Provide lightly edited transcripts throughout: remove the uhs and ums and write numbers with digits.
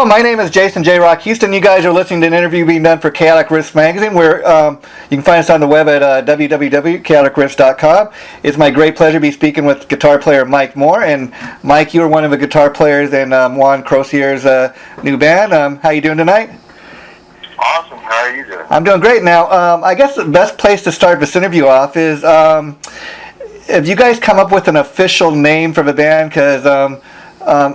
my name is Jason JROCK Houston. You guys are listening to an interview being done for Chaotic Riffs Magazine, where you can find us on the web at www.chaoticriffs.com. It's my great pleasure to be speaking with guitar player Mike Moore. And Mike, you are one of the guitar players in Juan Croucier's new band. How you doing tonight? Awesome. How are you doing? I'm doing great. Now, I guess the best place to start this interview off is, have you guys come up with an official name for the band? Because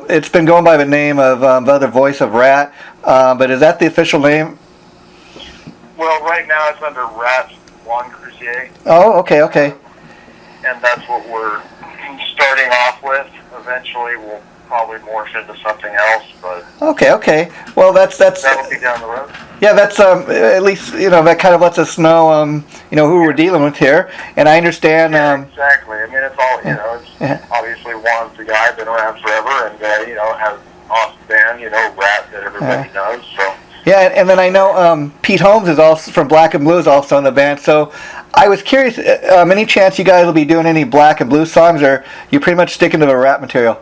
it's been going by the name of the other voice of Ratt, but is that the official name? Well, right now it's under Ratt, Juan Croucier. Oh, okay. And that's what we're starting off with. Eventually we'll probably morph into something else, but... Okay. Well, that's... That'll be down the road. Yeah, that's, at least, that kind of lets us know, who we're dealing with here. And I understand... exactly. I mean, it's all, it's obviously Juan's the guy, been around forever, and, has an awesome band, Ratt that everybody knows, so... Yeah, and then I know Pete Holmes is also from Black and Blue is also in the band. So I was curious, any chance you guys will be doing any Black and Blue songs, or you pretty much sticking to the Ratt material?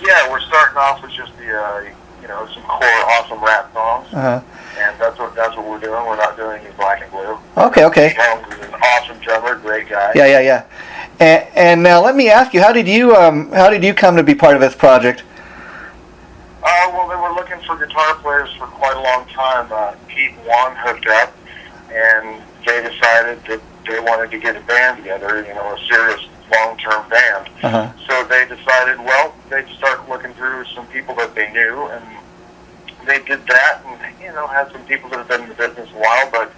Yeah, we're starting off with just the some core awesome Ratt songs, and that's what we're doing. We're not doing any Black and Blue. Okay. Pete Holmes is an awesome drummer, great guy. Yeah. And now let me ask you, how did you come to be part of this project? Well, they were looking for guitar players for quite a long time. Pete and Juan hooked up, and they decided that they wanted to get a band together, a serious long-term band. So they decided, they'd start looking through some people that they knew, and they did that, and, had some people that have been in the business a while, but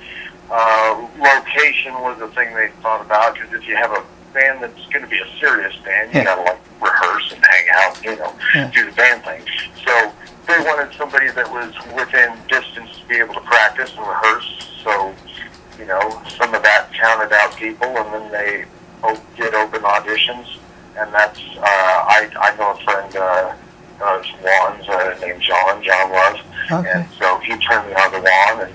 location was the thing they thought about, because if you have a band that's going to be a serious band, you gotta, rehearse and hang out, do the band thing. So they wanted somebody that was within distance to be able to practice and rehearse, so, some of that counted out people, and then they did open auditions, and that's, I know a friend of Juan's named John was, and so he turned me on to Juan, and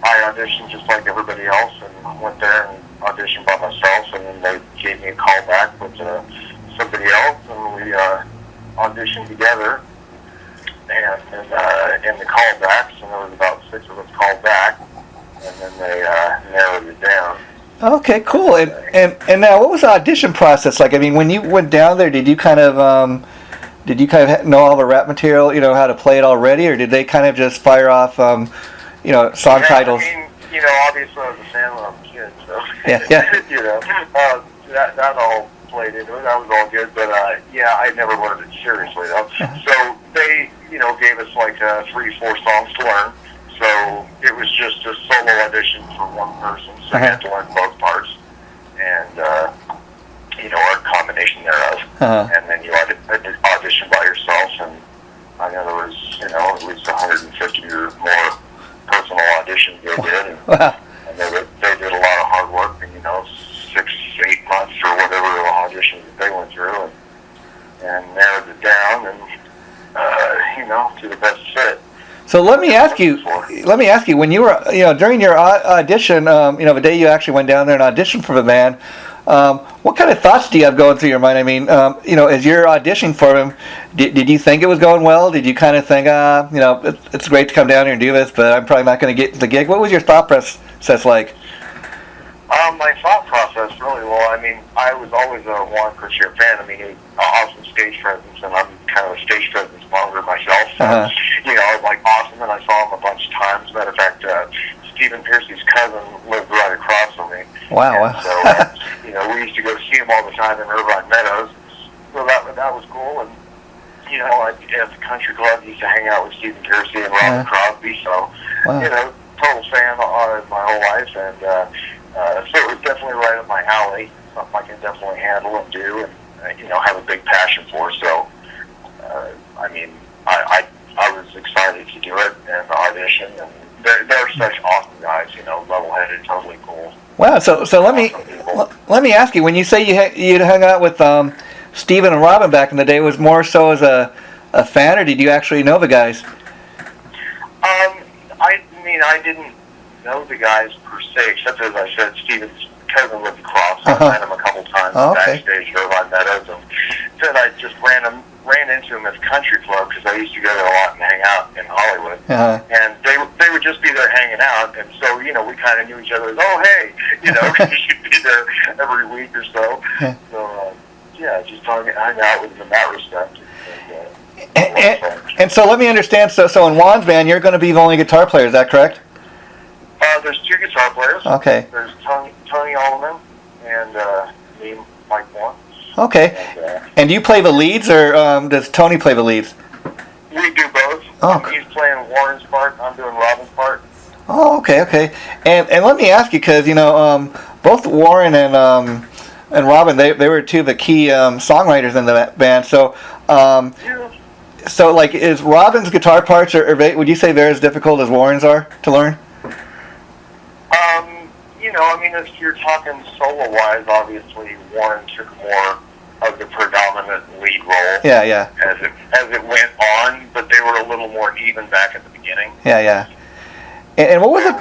I auditioned just like everybody else, and went there and auditioned by myself, and then they gave me a call back with somebody else, and we auditioned together, and in the callbacks, and there was about 6 of us called back, and then they narrowed it down. Okay, cool. And now, what was the audition process like? I mean, when you went down there, did you kind of know all the Ratt material, how to play it already, or did they kind of just fire off, song titles? I mean, obviously I was a fan when I was a kid, so that all played into it. That was all good, but I never learned it seriously though. So they, gave us like 3-4 songs to learn. So it was just a solo audition for one person, so you had to learn both parts, and or a combination thereof. And then you audition by yourself, and I know there was at least 150 or more personal auditions they did, and they did a lot of hard work, and 6-8 months or whatever auditions that they went through, and narrowed it down, and to the best fit. So let me ask you, when you were, during your audition, the day you actually went down there and auditioned for the band, what kind of thoughts do you have going through your mind? I mean, as you're auditioning for them, did you think it was going well? Did you kind of think, it's great to come down here and do this, but I'm probably not going to get the gig? What was your thought process like? My thought process, really, I mean, I was always a Juan Croucier fan. I mean, he's awesome stage presence, and I'm kind of a stage presence monger myself. So, I was like awesome, and I saw him a bunch of times. Matter of fact, Stephen Piercy's cousin lived right across from me. Wow. And so, we used to go see him all the time in Irvine Meadows. So that was cool, and at the country club, used to hang out with Stephen Piercy and Robin Crosby. So, total fan my whole life, and so it was definitely right up my alley. Something I can definitely handle and do, and have a big passion for. So, I mean, I was excited to do it and audition, and they're such awesome guys. Level-headed, totally cool. Wow. So let me ask you. When you say you hung out with Stephen and Robin back in the day, was more so as a fan, or did you actually know the guys? I didn't know the guys per se, except as I said, Stephen's cousin lived across. I met him a couple times backstage at Irvine Meadows, and said I just ran ran into him at the country club because I used to go there a lot and hang out in Hollywood. Uh-huh. And they would just be there hanging out, and so we kind of knew each other as, oh hey, you'd be there every week or so. Yeah. So just hang out with him in that respect. And so let me understand. So in Juan's band, you're going to be the only guitar player. Is that correct? There's 2 guitar players. Okay. There's Tony Allman and me, Mike Moore. Okay. And do you play the leads, or does Tony play the leads? We do both. Oh. He's playing Warren's part. I'm doing Robin's part. Oh, okay. And let me ask you, because both Warren and Robin, they were 2 of the key songwriters in the band. So so like, is Robin's guitar parts, or would you say they're as difficult as Warren's are to learn? If you're talking solo-wise, obviously Warren took more of the predominant lead role. Yeah. As it went on, but they were a little more even back at the beginning. Yeah. And what was the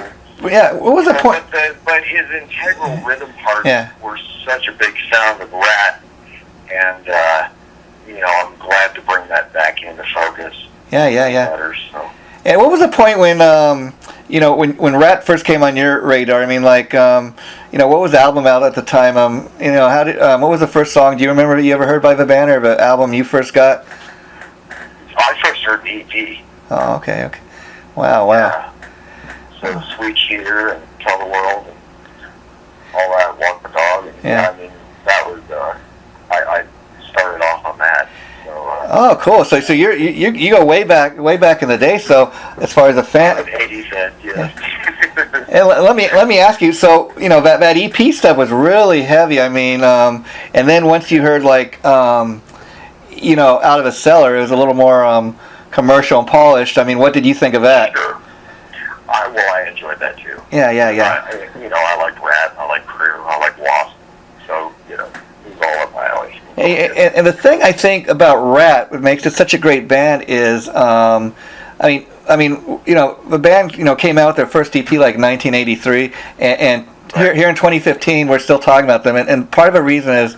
point? But his integral rhythm parts were such a big sound of Ratt, and I'm glad to bring that back into focus. Yeah. Better, so. And what was the point when when Ratt first came on your radar? I mean, like, what was the album out at the time? What was the first song? Do you remember that you ever heard by the band, or the album you first got? I first heard the EP. Oh, okay. Wow. Yeah. So Sweet Cheater and Tell the World and all that, Walk the Dog. And, that was I started off on that. Oh, cool. So you go way back in the day. So as far as a fan, 80s, yeah. And let me ask you. So that EP stuff was really heavy. I mean, and then once you heard like Out of a Cellar, it was a little more commercial and polished. I mean, what did you think of that? Sure. I enjoyed that too. Yeah. I like Ratt. I like Crew. I like Wasp. So it was all up my alley. And the thing I think about Ratt, what makes it such a great band, is, the band, came out with their first EP like 1983, and here in 2015, we're still talking about them. And part of the reason is,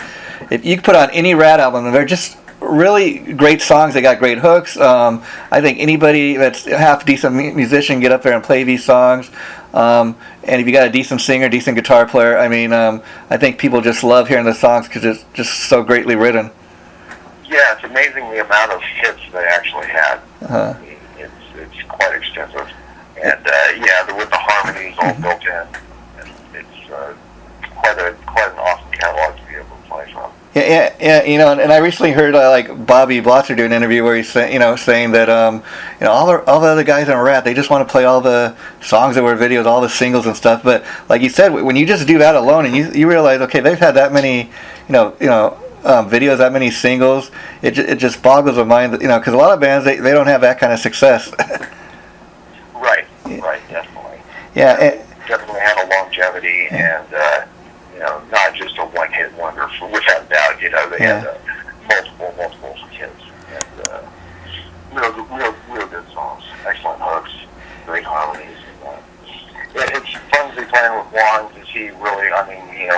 if you put on any Ratt album, they're just really great songs. They got great hooks. I think anybody that's a half decent musician can get up there and play these songs. And if you got a decent singer, decent guitar player, I think people just love hearing the songs because it's just so greatly written. Yeah, it's amazing the amount of hits they actually had. Uh-huh. It's quite extensive, and with the harmonies all built in, it's quite an awesome catalog to be able to play from. Yeah, and I recently heard like Bobby Blotzer do an interview where he's saying that all the other guys in Ratt, they just want to play all the songs that were videos, all the singles and stuff. But like you said, when you just do that alone and you realize, okay, they've had that many videos, that many singles, it just boggles the mind that because a lot of bands they don't have that kind of success. Right, definitely. Yeah, definitely had a longevity and. Not just a one-hit wonder, without doubt. They had multiple hits and real good songs, excellent hooks, great harmonies. It's fun to be playing with Juan because he really,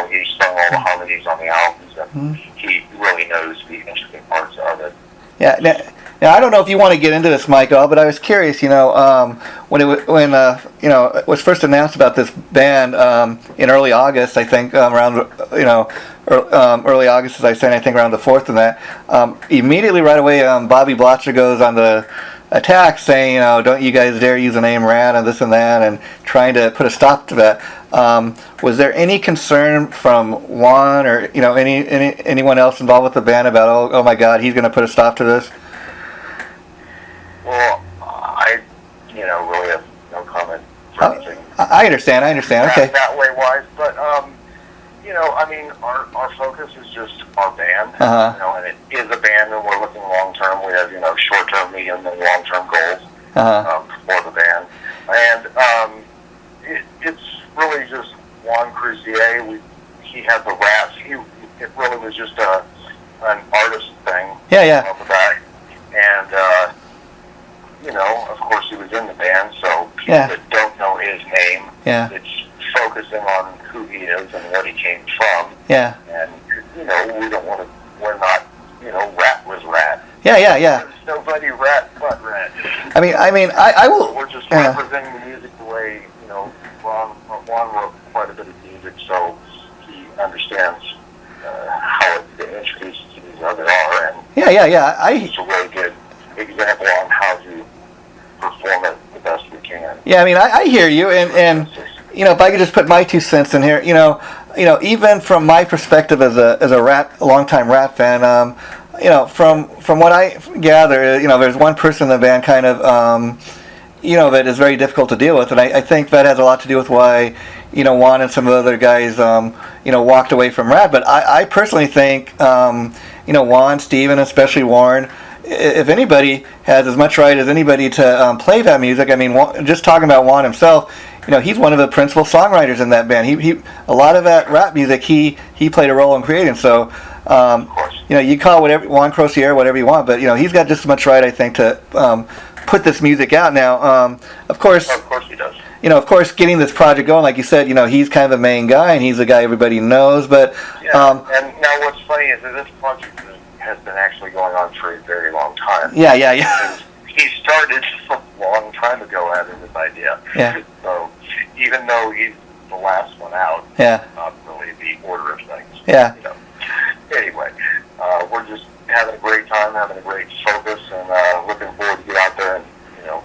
he sung all the harmonies on the albums, and he really knows the intricate parts of it. Yeah. Now I don't know if you want to get into this, Michael, but I was curious. When it was first announced about this band in early August, I think around early August, as I said, I think around the 4th and that. Immediately right away, Bobby Blotzer goes on the attack, saying, don't you guys dare use the name Ratt and this and that, and trying to put a stop to that. Was there any concern from Juan or anyone else involved with the band about oh my God, he's going to put a stop to this? Well, I really have no comment for anything. I understand. Okay. That way wise, but our focus is just our band. Uh-huh. And it is a band, and we're looking long term. We have short-term, medium, and long-term goals for the band, and it's really just Juan Croucier. He had the Ratts. It really was just an artist thing. Yeah. Off the back, and of course he was in the band, so people that don't know his name, it's focusing on who he is and what he came from. Yeah. And we don't want to. We're not. Ratt was Ratt. Yeah. There's nobody Ratt but Ratt. I will. We're just representing the music the way, Juan wrote quite a bit of music, so he understands how the intricacies of it are, and Yeah. it's a really good example on how to perform it the best we can. Yeah, I hear you, and if I could just put my 2 cents in here, even from my perspective as a longtime Ratt fan, from what I gather, there's one person in the band kind of, that is very difficult to deal with, and I think that has a lot to do with why, Juan and some of the other guys, walked away from Ratt. But I personally think, Juan, Steven, especially Warren, if anybody has as much right as anybody to play that music, just talking about Juan himself, he's one of the principal songwriters in that band. He a lot of that rap music he played a role in creating. So, you call whatever Juan Croucier, whatever you want, but he's got just as much right, I think, to put this music out now. Of course he does. Of course, getting this project going, like you said, he's kind of the main guy, and he's the guy everybody knows. But and now what's funny is that this project has been actually going on for a very long time. Yeah. He started a long time ago having this idea. Yeah. So even though he's the last one out, not really the order of things. Yeah. Anyway, we're just having a great time, having a great focus, and looking forward to get out there and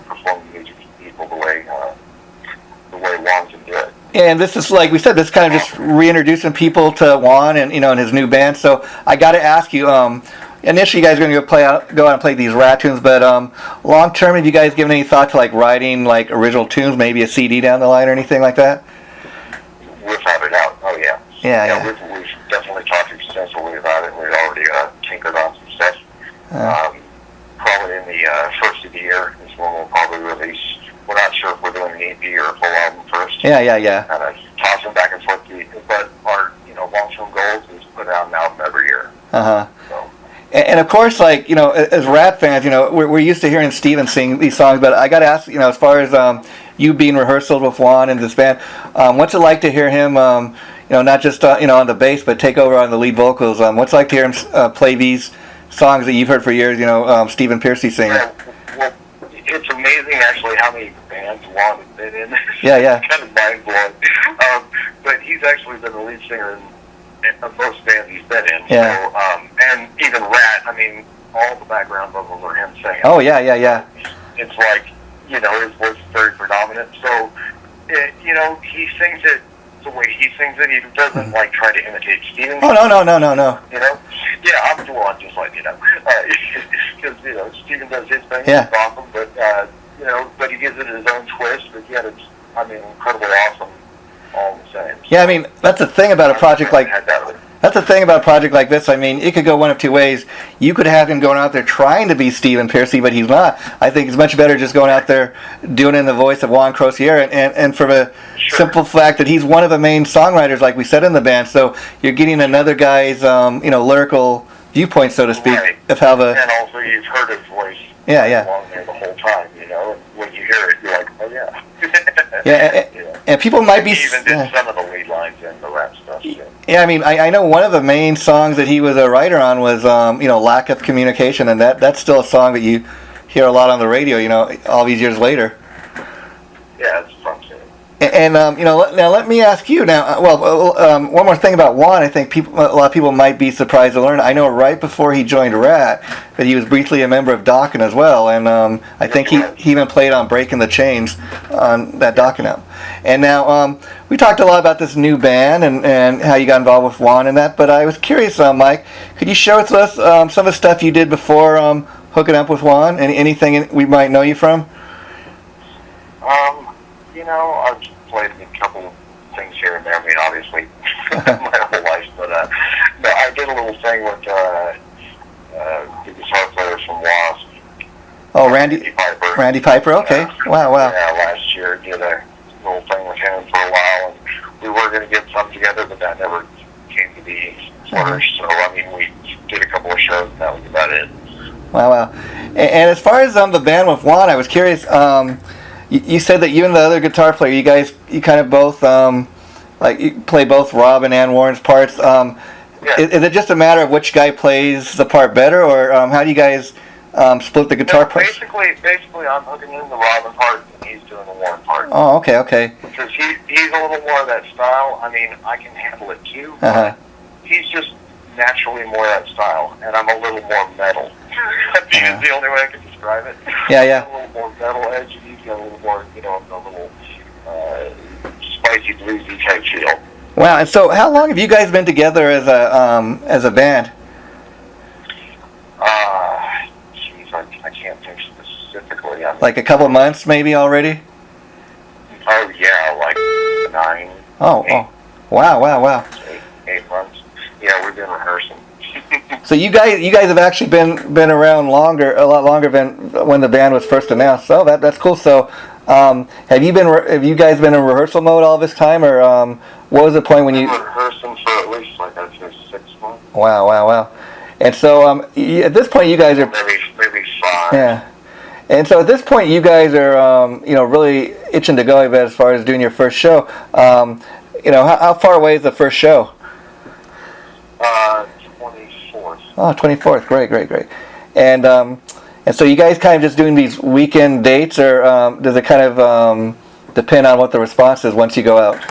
perform the music to people the way Juan can do it. And this is, like we said, this kind of just reintroducing people to Juan and and his new band. So I got to ask you, initially you guys are going to go out and play these Ratt tunes, but long term, have you guys given any thought to writing original tunes, maybe a CD down the line or anything like that? Without a doubt. Oh yeah. Yeah. We've definitely talked extensively about it. We've already tinkered on some stuff. Probably in the first of the year is when we'll probably release. We're not sure if we're doing an EP or a full album first. Yeah. Kind of tossing back and forth. But our long-term goals is put out an album every year. So. And of course, as Ratt fans, we're used to hearing Steven sing these songs. But I got to ask, as far as you being rehearsal with Juan and this band, what's it like to hear him, not just on the bass, but take over on the lead vocals? What's it like to hear him play these songs that you've heard for years? Stephen Pearcy sing. Yeah, well, it's amazing actually how many bands Juan has been in. Yeah. It's kind of mind blowing. But he's actually been the lead singer in most bands he's been in. Yeah. So, and even Ratt, all the background vocals are him singing. Oh yeah. It's like, his voice is very predominant. So, he sings it the way he sings it. He doesn't try to imitate Steven. Oh no. Yeah, I'm Juan, just like because Steven does his thing. Yeah. It's awesome, but he gives it his own twist. But yet it's incredibly awesome all the same. Yeah, that's the thing about a project like this. It could go one of two ways. You could have him going out there trying to be Stephen Pearcy, but he's not. I think it's much better just going out there doing it in the voice of Juan Croucier, and for the simple fact that he's one of the main songwriters, like we said, in the band. So you're getting another guy's, lyrical viewpoint, so to speak, of how the. And also, you've heard his voice. Yeah. Along there the whole time, and when you hear it, you're like, oh yeah. And people might be. He even did some of the lead lines in the rap stuff. Too. Yeah, I know one of the main songs that he was a writer on was, Lack of Communication, and that's still a song that you hear a lot on the radio, all these years later. Yeah, it's fun too. And now let me ask you now. One more thing about Juan. I think a lot of people might be surprised to learn. I know right before he joined Ratt that he was briefly a member of Dokken as well, and I think he even played on Breaking the Chains on that Dokken album. And now we talked a lot about this new band and how you got involved with Juan and that. But I was curious, Mike, could you share with us some of the stuff you did before hooking up with Juan? And anything we might know you from? I've played a couple things here and there. Obviously, my whole life. But no, I did a little thing with the guitar player from Wasp. Oh, Randy Piper. Randy Piper. Okay. Wow. Yeah, last year did a little thing with him for a while, and we were going to get something together, but that never came to be flourished. So we did a couple of shows, and that was about it. Wow. And as far as the band with Juan, I was curious. You said that you and the other guitar player, you kind of both you play both Robin and Warren's parts. Yeah. Is it just a matter of which guy plays the part better, or how do you guys split the guitar parts? Basically, I'm hooking in the Robin part, and he's doing the Warren part. Oh, okay. Because he's a little more of that style. I mean, I can handle it too. Uh-huh. He's just naturally more that style, and I'm a little more metal. I think is the only way I can describe it. Yeah. A little more metal edge, and he's got a little more, a little spicy bluesy type feel. Wow. And so, how long have you guys been together as a band? I can't think specifically. Like a couple months, maybe already. Oh yeah, like 9. Oh. Wow. 8 months. Yeah, we've been rehearsing. So you guys have actually been around a lot longer than when the band was first announced. Oh, that's cool. So, have you guys been in rehearsal mode all this time, or what was the point when you? We've been rehearsing for at least like I'd say 6 months. Wow. And so at this point, you guys are maybe 5. Yeah. And so at this point, you guys are really itching to go as far as doing your first show. How far away is the first show? 24th. Oh, 24th. Great. And so you guys kind of just doing these weekend dates, or does it kind of depend on what the response is once you go out?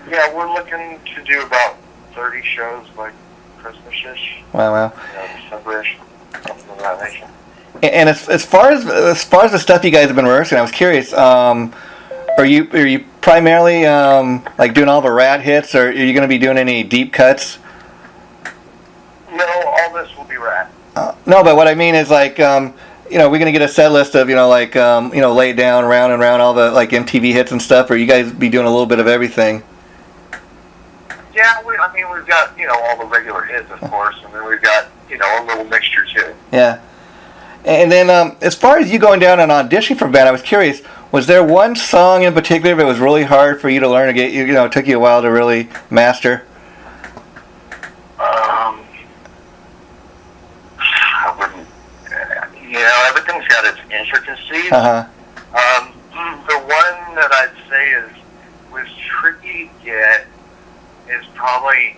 Yeah, we're looking to do about 30 shows by Christmas-ish. Wow. December-ish, something of that nature. And as far as the stuff you guys have been rehearsing, I was curious. Are you primarily like doing all the Ratt hits, or are you going to be doing any deep cuts? No, all this will be Ratt. No, but what I mean is like we're going to get a set list of lay it down, round and round, all the like MTV hits and stuff, or you guys be doing a little bit of everything? Yeah, we've got all the regular hits, of course, and then we've got a little mixture too. Yeah. And then as far as you going down and auditioning for a band, I was curious, was there one song in particular that was really hard for you to learn, to get it took you a while to really master? I wouldn't. Everything's got its intricacies. Uh-huh. The one that I'd say was tricky to get is probably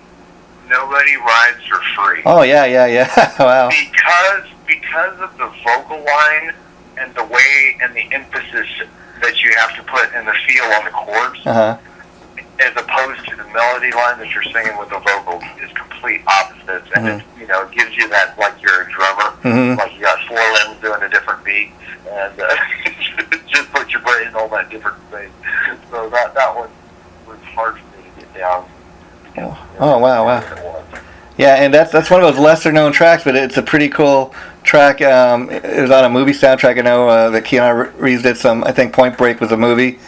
"Nobody Rides for Free." Oh yeah. Wow. Because of the vocal line and the way and the emphasis that you have to put in the feel on the chords, as opposed to the melody line that you're singing with the vocal, is complete opposites, and it gives you that like you're a drummer, like you got 4 limbs doing a different beat, and just put your brain in all that different space. So that one was hard for me to get down. Oh wow. Yeah, and that's one of those lesser known tracks, but it's a pretty cool track. It was on a movie soundtrack. I know that Keanu Reeves did some. I think Point Break was a movie.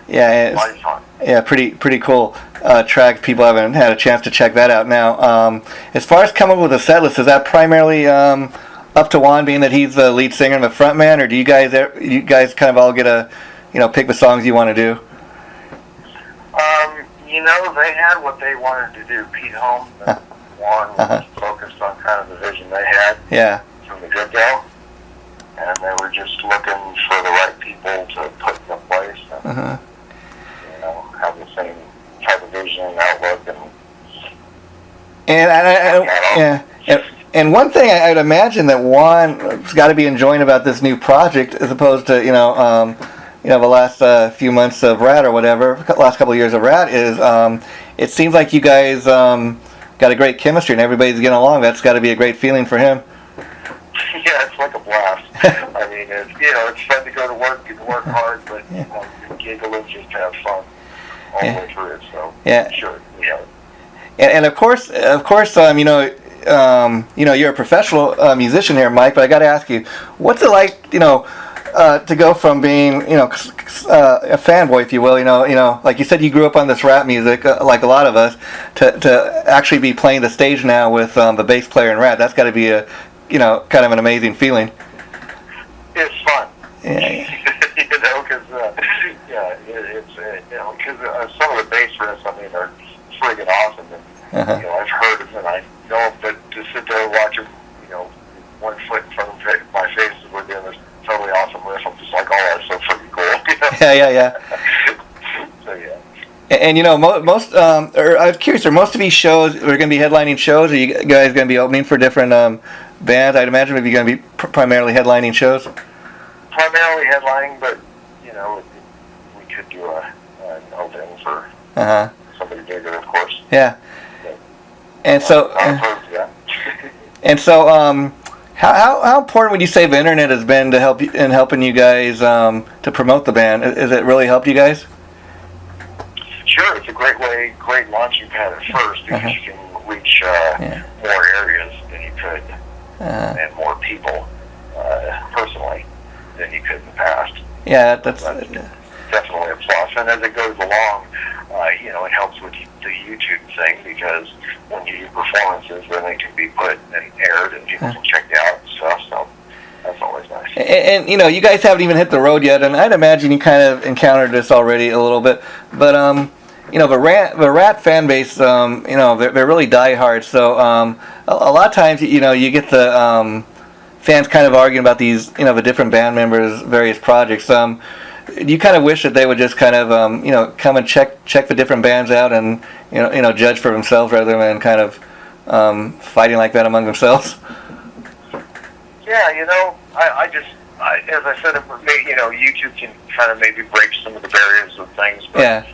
Yeah, pretty cool track. People haven't had a chance to check that out. Now, as far as coming up with a set list, is that primarily up to Juan, being that he's the lead singer and the front man, or do you guys kind of all get a pick the songs you want to do? They had what they wanted to do. Pete Holmes and Juan was focused on kind of the vision they had from the get-go, and they were just looking for the right people to put in place and have the same type of vision and outlook. And one thing I'd imagine that Juan's got to be enjoying about this new project, as opposed to the last few months of Ratt or whatever, last couple of years of Ratt, is it seems like you guys got a great chemistry and everybody's getting along. That's got to be a great feeling for him. Yeah, it's like a blast. I mean, it's fun to go to work. You can work hard, but you can giggle and just have fun all the way through it. So sure, And of course, you're a professional musician here, Mike. But I got to ask you, what's it like, to go from being, a fanboy, if you will, like you said, you grew up on this Ratt music, like a lot of us, to actually be playing the stage now with the bass player in Ratt. That's got to be a, kind of an amazing feeling. It's fun. Yeah. Because some of the bass riffs, are friggin' awesome, and I've heard them, and I know them, but to sit there and watch them, 1 foot in front of my face as we're doing this totally awesome riff, I'm just like, oh, that's so freaking cool. Yeah. So And you know, most or I was curious, are most of these shows are going to be headlining shows? Or are you guys going to be opening for different bands? I'd imagine maybe you're going to be primarily headlining shows. Primarily headlining, but you know, we could do an opening for somebody bigger, of course. Yeah. But, and so, I'm opposed to that. and so, how important would you say the internet has been to help in helping you guys to promote the band? Has it really helped you guys? Sure, it's a great launching pad at first because you can reach more areas than you could and more people personally than you could in the past. Yeah, that's definitely a plus. And as it goes along, you know, it helps with the YouTube thing because when you do performances, then they can be put and aired and people can check it out and stuff. So that's always nice. And you know, you guys haven't even hit the road yet, and I'd imagine you kind of encountered this already a little bit. But you know, the Ratt fan base, you know, they're really diehard. So a lot of times, you know, you get the fans kind of arguing about these, you know, the different band members' various projects. Do you kind of wish that they would just kind of, you know, come and check the different bands out and you know judge for themselves rather than kind of fighting like that among themselves? Yeah, you know, I just, as I said, you know, YouTube can kind of maybe break some of the barriers of things, but Yeah.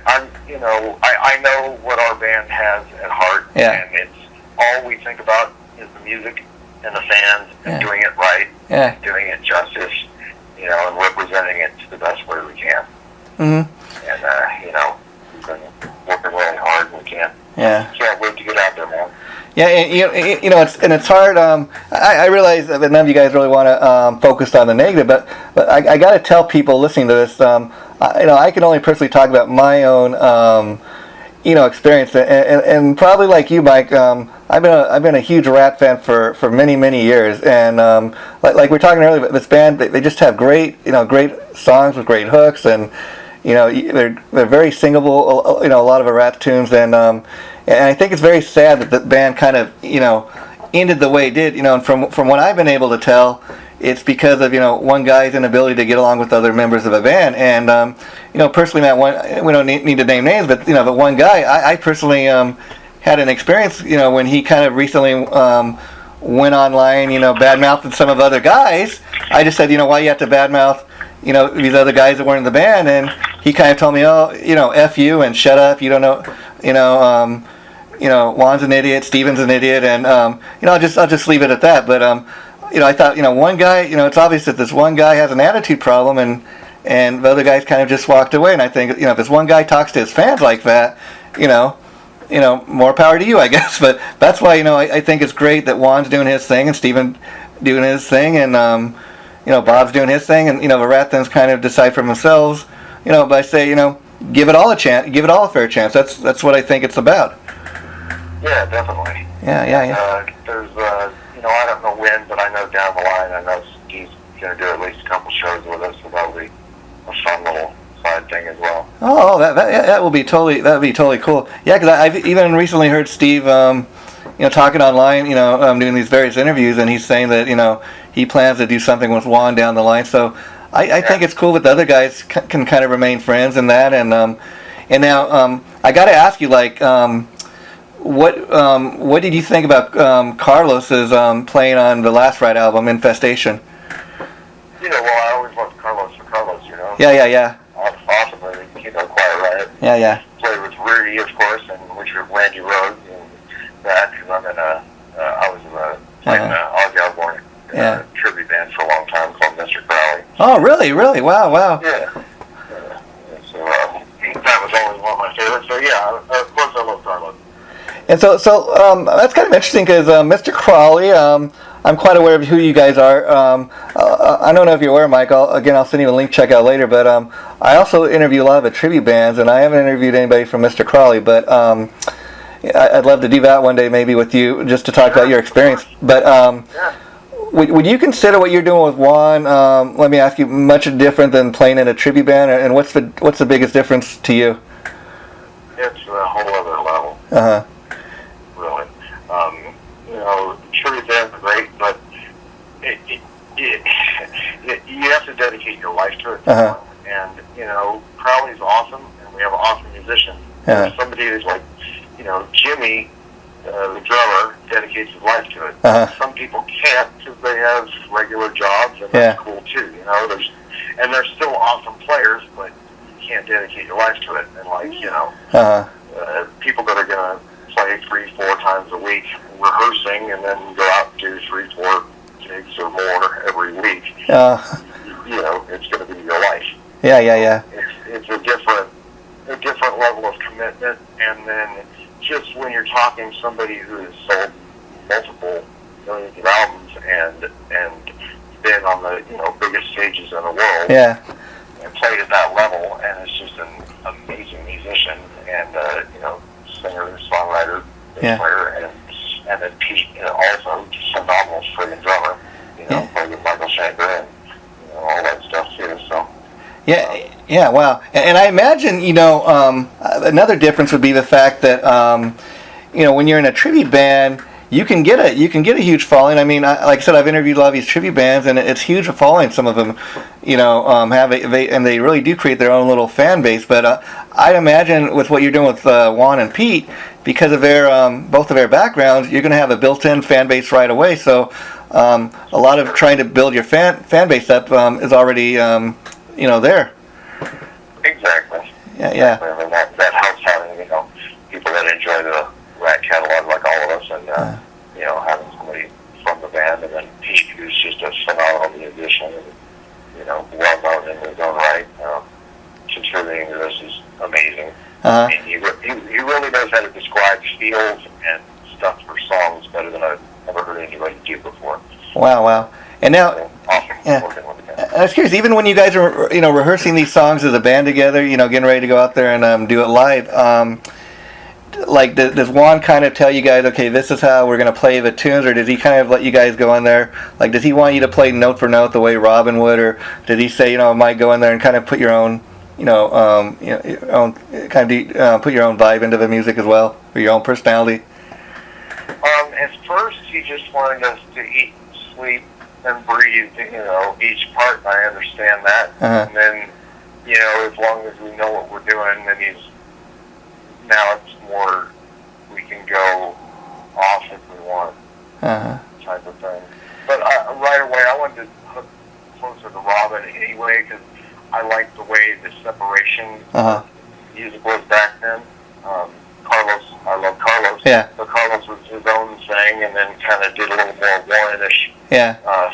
I'm, you know, I know what our band has at heart, and it's all we think about is the music and the fans and doing it right, doing it justice, you know, and representing it to the best way we can. Mm-hmm. And, you know, we've been working really hard and we can't wait to get out there, man. Yeah, and, you know, it's hard. I realize that none of you guys really want to focus on the negative, but I got to tell people listening to this, you know, I can only personally talk about my own, you know, experience, and probably like you, Mike. I've been a huge Ratt fan for many years, and like we were talking earlier, this band they just have great songs with great hooks, and you know they're very singable. You know, a lot of the Ratt tunes, and I think it's very sad that the band kind of, you know, ended the way it did. You know, and from what I've been able to tell, it's because of, you know, one guy's inability to get along with other members of the band. And you know, personally, Matt, we don't need to name names, but you know, the one guy, I personally had an experience, you know, when he kind of recently went online, you know, badmouthed some of the other guys. I just said, you know, why you have to badmouth, you know, these other guys that weren't in the band? And he kind of told me, oh, you know, F you and shut up, you don't know, you know, Juan's an idiot, Steven's an idiot, and you know, I'll just leave it at that. But you know, I thought, you know, one guy, you know, it's obvious that this one guy has an attitude problem, and the other guys kind of just walked away. And I think, you know, if this one guy talks to his fans like that, you know, more power to you, I guess. But that's why, you know, I think it's great that Juan's doing his thing and Steven doing his thing, and you know, Bob's doing his thing, and you know, the Ratt things kind of decide for themselves, you know, by say, you know, give it all a chance, give it all a fair chance. That's what I think it's about. Yeah, definitely. Yeah. There's, you know, I don't know when, but I know down the line, I know he's going to do at least a couple shows with us, so that'll be a fun little side thing as well. Oh, that will be totally cool. Yeah, because I've even recently heard Steve, you know, talking online, you know, doing these various interviews, and he's saying that, you know, he plans to do something with Juan down the line. So I think it's cool that the other guys can kind of remain friends in that. And now I got to ask you, like, what did you think about Carlos's playing on the last Ratt album, Infestation? You know, well, I always loved Carlos for Carlos, you know. Yeah. Awesome, you know, Quiet Riot. Yeah. Played with Rudy, of course, and which was Randy Rhoads and that, because I was playing Ozzy Osbourne tribute band for a long time called Mr. Crowley. Oh, really? Wow. Yeah. So that was always one of my favorites. So yeah, of course I love Carlos. And so that's kind of interesting because Mr. Crowley, I'm quite aware of who you guys are. I don't know if you're aware, Mike. I'll send you a link to check out later. But I also interview a lot of the tribute bands, and I haven't interviewed anybody from Mr. Crowley. But I'd love to do that one day, maybe with you, just to talk about your experience. But would you consider what you're doing with Juan? Let me ask you, much different than playing in a tribute band, and what's the biggest difference to you? It's a whole other level. Really. You know, tribute bands are great, but you have to dedicate your life to it. And, you know, Crowley's awesome, and we have awesome musician. There's somebody who's like, Jimmy, the drummer, dedicates his life to it. Some people can't because they have regular jobs, and that's cool too. And they're still awesome players, but you can't dedicate your life to it. And people that are gonna play 3-4 times a week rehearsing, and then go out and do 3-4 gigs or more every week. It's going to be your life. Yeah. It's a different level of commitment, and then just when you're talking somebody who has sold multiple millions of albums and been on the biggest stages in the world, and played at that level, and is just an amazing musician and singer, songwriter, bass player, and then Pete, also just a phenomenal friggin' drummer, played with Michael Schenker and all that stuff too. So. Yeah, wow. And I imagine, another difference would be the fact that, when you're in a tribute band, you can get a huge following. I mean, like I said, I've interviewed a lot of these tribute bands, and it's huge following. Some of them, they really do create their own little fan base. But I'd imagine with what you're doing with Juan and Pete, because of their both of their backgrounds, you're going to have a built-in fan base right away. So a lot of trying to build your fan base up is already there. Exactly. Yeah. I mean, that helps having people that enjoy the Ratt catalog like all of us, and having somebody from the band, and then Pete, who's just a phenomenal musician, and well known in his own right. Contributing to this is amazing. I mean, he really knows how to describe feels and stuff for songs better than I've ever heard anybody do before. Wow. And now, awesome working with him. I was curious, even when you guys are, rehearsing these songs as a band together, getting ready to go out there and do it live, does Juan kind of tell you guys, okay, this is how we're going to play the tunes, or does he kind of let you guys go in there? Like, does he want you to play note for note the way Robin would, or did he say, Mike, go in there and kind of put your own, put your own vibe into the music as well, or your own personality? At first, he just wanted us to eat, sleep, and breathe, each part, and I understand that. And then, as long as we know what we're doing, then now it's more, we can go off if we want, type of thing. But right away, I wanted to hook closer to Robin anyway, because I liked the way the separation music was back then. Carlos, I love Carlos. Yeah. So Carlos was his own thing, and then kind of did a little more Warren-ish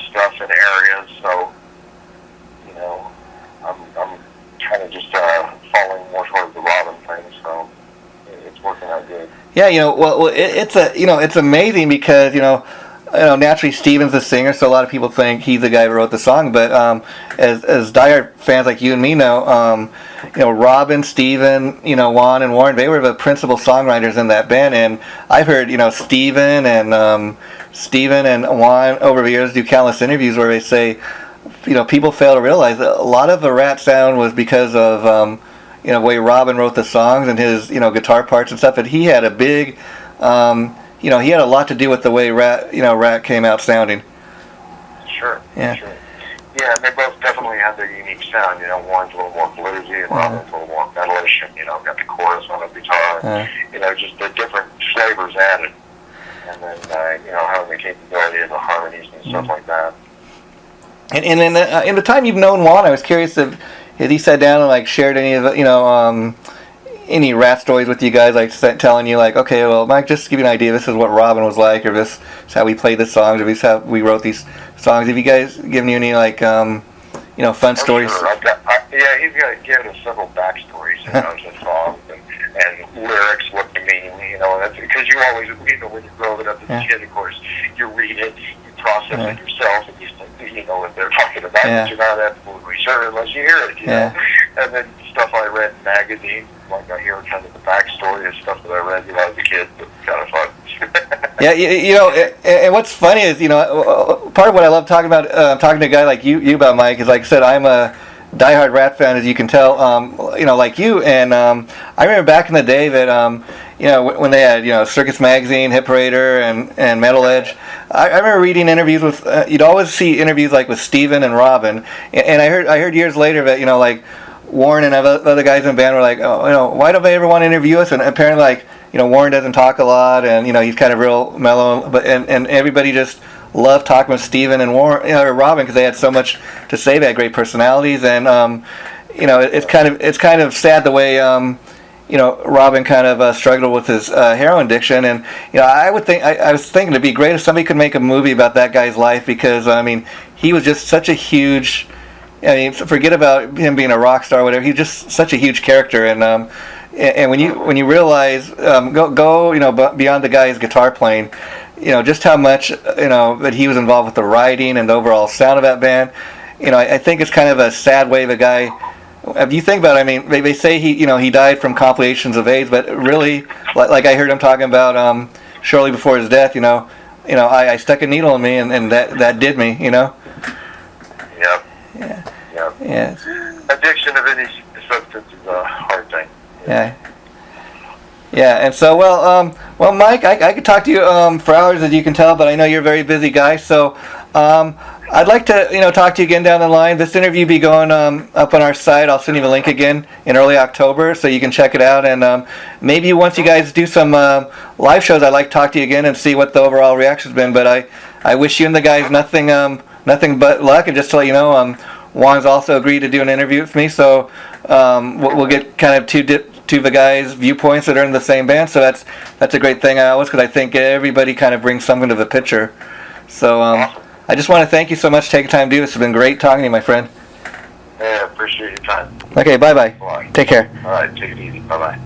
stuff in areas. So, I'm kind of just falling more towards the Robin thing. So it's working out good. Yeah, it's amazing because naturally Steven's the singer, so a lot of people think he's the guy who wrote the song. But as diehard fans like you and me know, Robin, Steven, Juan and Warren, they were the principal songwriters in that band. And I've heard Steven and Juan over the years do countless interviews where they say, people fail to realize that a lot of the Ratt sound was because of the way Robin wrote the songs and his guitar parts and stuff. And he had a big he had a lot to do with the way Ratt came out sounding. Sure. Yeah. Sure. Yeah, and they both definitely have their unique sound. Juan's a little more bluesy, and Robin's a little more metalish, and got the chorus on the guitar. Just the different flavors added, and then having the capability of the harmonies and stuff like that. And in the time you've known Juan, I was curious if he sat down and shared any of any Ratt stories with you guys, telling you okay, well, Mike, just to give you an idea, this is what Robin was like, or this is how we played the songs, or this is how we wrote these songs. Have you guys given you any fun stories? Sure. He's given us several backstories to songs and lyrics, what they mean. That's because you always, when you're growing up as a kid, of course, you read it, you process it yourself, and you think what they're talking about, but you're not absolutely sure unless you hear it. And then stuff I read in magazines, I hear kind of the backstory of stuff that I read as a kid. It's kind of fun. And what's funny is, part of what I love talking to a guy like you about, Mike, is like I said, I'm a diehard Ratt fan, as you can tell, like you. And I remember back in the day that, when they had, Circus Magazine, Hit Parader, and Metal Edge. I remember reading interviews with, you'd always see interviews with Steven and Robin. And I heard years later that, Warren and other guys in the band were like, oh, why don't they ever want to interview us? And apparently, like, Warren doesn't talk a lot, and he's kind of real mellow, but and everybody just loved talking with Steven and Warren, or Robin, because they had so much to say. They had great personalities, and it's kind of sad the way Robin kind of struggled with his heroin addiction, and I was thinking it'd be great if somebody could make a movie about that guy's life, because he was just such a huge. Forget about him being a rock star or whatever. He's just such a huge character, and when you realize go beyond the guy's guitar playing, just how much that he was involved with the writing and the overall sound of that band. I think it's kind of a sad way of a guy. If you think about it, they say he died from complications of AIDS, but really, like I heard him talking about shortly before his death, I stuck a needle in me, and that did me, Yep. Yeah. Yep. Yeah. Addiction of any substance is a hard thing. Yeah. Yeah, and so, well, Mike, I could talk to you for hours, as you can tell, but I know you're a very busy guy, so I'd like to, talk to you again down the line. This interview will be going up on our site. I'll send you the link again in early October, so you can check it out, and maybe once you guys do some live shows, I'd like to talk to you again and see what the overall reaction's been, but I wish you and the guys nothing but luck, and just to let you know, Juan's also agreed to do an interview with me, so we'll get kind of two of the guys' viewpoints that are in the same band, so that's a great thing because I think everybody kind of brings something to the picture. So I just want to thank you so much for taking time to do this. It's been great talking to you, my friend. Yeah, appreciate your time. Okay, bye-bye. Bye. Take care. All right, take it easy. Bye-bye.